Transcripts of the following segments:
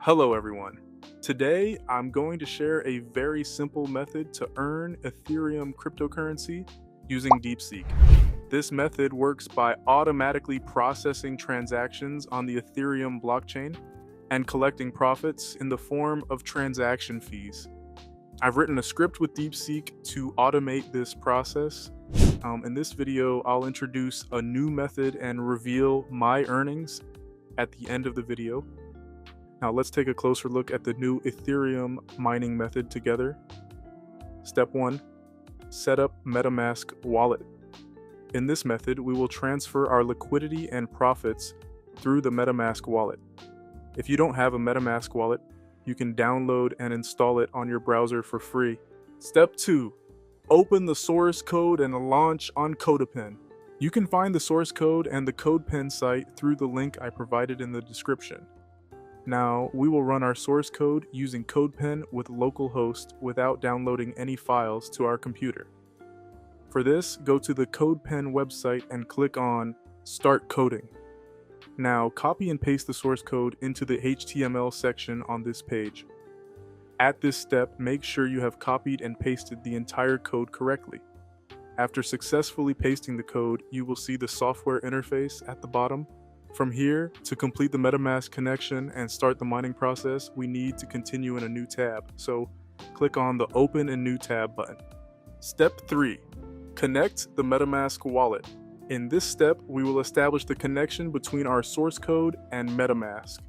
Hello everyone. Today I'm going to share a very simple method to earn Ethereum cryptocurrency using DeepSeek. This method works by automatically processing transactions on the Ethereum blockchain and collecting profits in the form of transaction fees. I've written a script with DeepSeek to automate this process. In this video, I'll introduce a new method and reveal my earnings at the end of the video. Now let's take a closer look at the new Ethereum mining method together. Step 1. Set up Metamask wallet. In this method, we will transfer our liquidity and profits through the Metamask wallet. If you don't have a Metamask wallet, you can download and install it on your browser for free. Step 2. Open the source code and launch on Codepen. You can find the source code and the Codepen site through the link I provided in the description. Now, we will run our source code using Codepen with localhost without downloading any files to our computer. For this, go to the Codepen website and click on Start Coding. Now, copy and paste the source code into the HTML section on this page. At this step, make sure you have copied and pasted the entire code correctly. After successfully pasting the code, you will see the software interface at the bottom. From here, to complete the Metamask connection and start the mining process, we need to continue in a new tab, so click on the Open in New Tab button. Step 3. Connect the Metamask wallet. In this step, we will establish the connection between our source code and Metamask.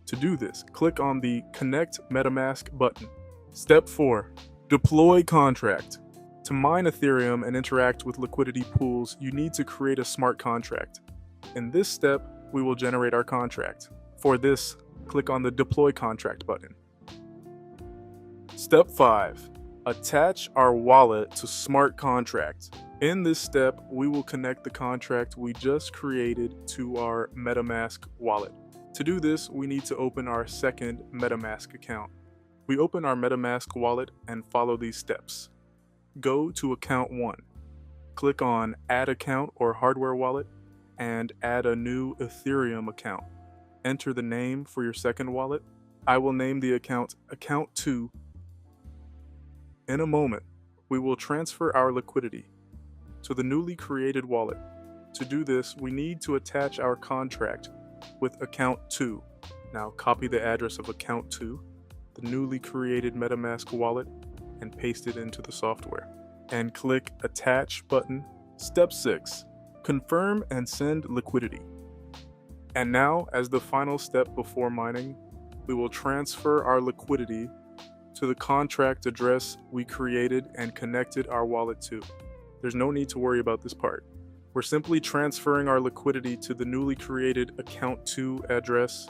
To do this, click on the Connect Metamask button. Step 4. Deploy contract. To mine Ethereum and interact with liquidity pools, you need to create a smart contract. In this step, we will generate our contract. For this, click on the Deploy Contract button. Step 5. Attach our wallet to smart contract. In this step, we will connect the contract we just created to our Metamask wallet. To do this, we need to open our second Metamask account. We open our Metamask wallet and follow these steps. Go to Account 1. Click on Add Account or Hardware Wallet and add a new Ethereum account. Enter the name for your second wallet. I will name the account Account 2. In a moment, we will transfer our liquidity to the newly created wallet. To do this, we need to attach our contract with Account 2. Now copy the address of Account 2, the newly created Metamask wallet, and paste it into the software. And click Attach button. Step 6. Confirm and send liquidity. And now, as the final step before mining, we will transfer our liquidity to the contract address we created and connected our wallet to. There's no need to worry about this part. We're simply transferring our liquidity to the newly created Account 2 address,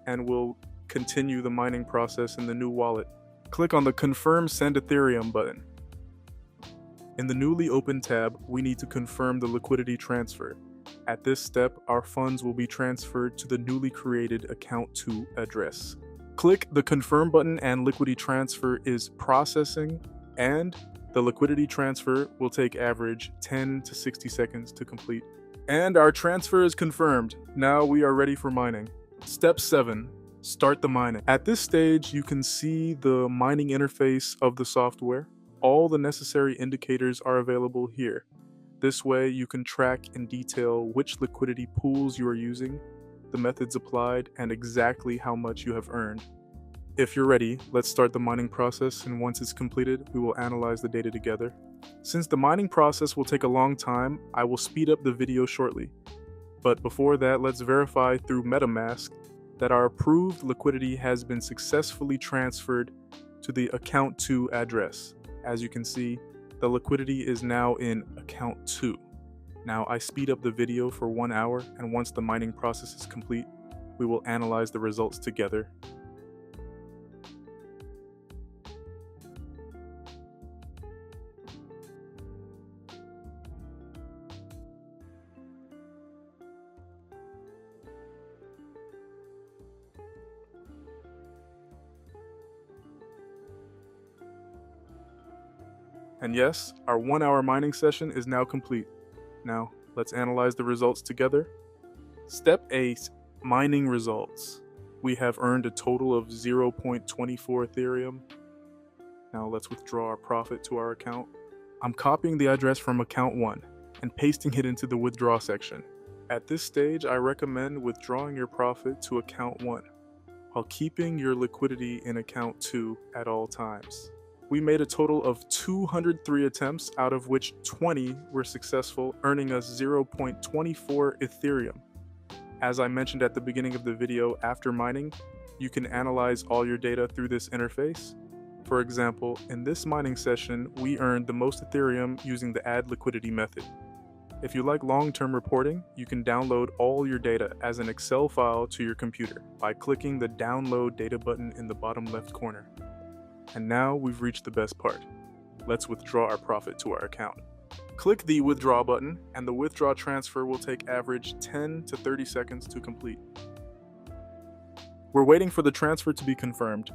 and we'll continue the mining process in the new wallet. Click on the Confirm Send Ethereum button. In the newly opened tab, we need to confirm the liquidity transfer. At this step, our funds will be transferred to the newly created Account 2 address. Click the Confirm button and liquidity transfer is processing, and the liquidity transfer will take average 10 to 60 seconds to complete. And our transfer is confirmed. Now we are ready for mining. Step 7. Start the mining. At this stage, you can see the mining interface of the software. All the necessary indicators are available here. This way, you can track in detail which liquidity pools you are using, the methods applied, and exactly how much you have earned. If you're ready, let's start the mining process, and once it's completed, we will analyze the data together. Since the mining process will take a long time, I will speed up the video shortly. But before that, let's verify through Metamask that our approved liquidity has been successfully transferred to the Account 2 address. As you can see, the liquidity is now in Account 2. Now I speed up the video for 1 hour, and once the mining process is complete, we will analyze the results together. And yes, our 1 hour mining session is now complete. Now, let's analyze the results together. Step 8. Mining results. We have earned a total of 0.24 Ethereum. Now let's withdraw our profit to our account. I'm copying the address from account 1 and pasting it into the withdraw section. At this stage, I recommend withdrawing your profit to account 1 while keeping your liquidity in account 2 at all times. We made a total of 203 attempts, out of which 20 were successful, earning us 0.24 Ethereum. As I mentioned at the beginning of the video, after mining, you can analyze all your data through this interface. For example, in this mining session, we earned the most Ethereum using the add liquidity method. If you like long-term reporting, you can download all your data as an Excel file to your computer by clicking the download data button in the bottom left corner. And now we've reached the best part. Let's withdraw our profit to our account. Click the withdraw button and the withdraw transfer will take average 10 to 30 seconds to complete. We're waiting for the transfer to be confirmed.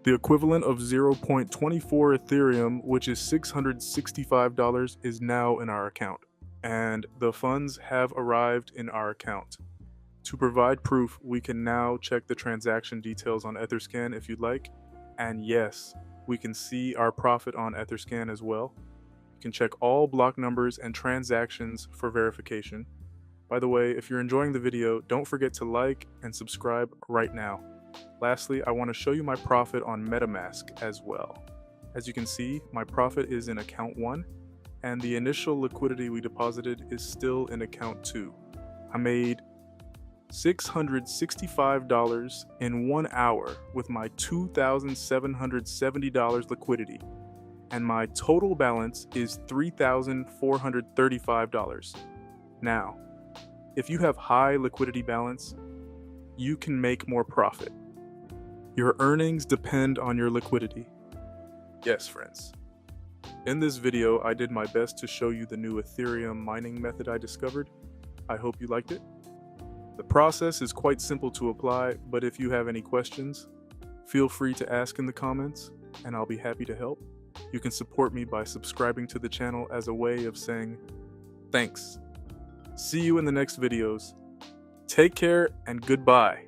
The equivalent of 0.24 Ethereum, which is $665, is now in our account, and the funds have arrived in our account. To provide proof, we can now check the transaction details on Etherscan if you'd like, and yes, we can see our profit on Etherscan as well. You can check all block numbers and transactions for verification. By the way, if you're enjoying the video, don't forget to like and subscribe right now. Lastly, I want to show you my profit on Metamask as well. As you can see, my profit is in account 1, and the initial liquidity we deposited is still in account 2. I made $665 in 1 hour with my $2,770 liquidity, and my total balance is $3,435. Now, if you have high liquidity balance, you can make more profit. Your earnings depend on your liquidity. Yes, friends. In this video, I did my best to show you the new Ethereum mining method I discovered. I hope you liked it. The process is quite simple to apply, but if you have any questions, feel free to ask in the comments, and I'll be happy to help. You can support me by subscribing to the channel as a way of saying thanks. See you in the next videos. Take care and goodbye.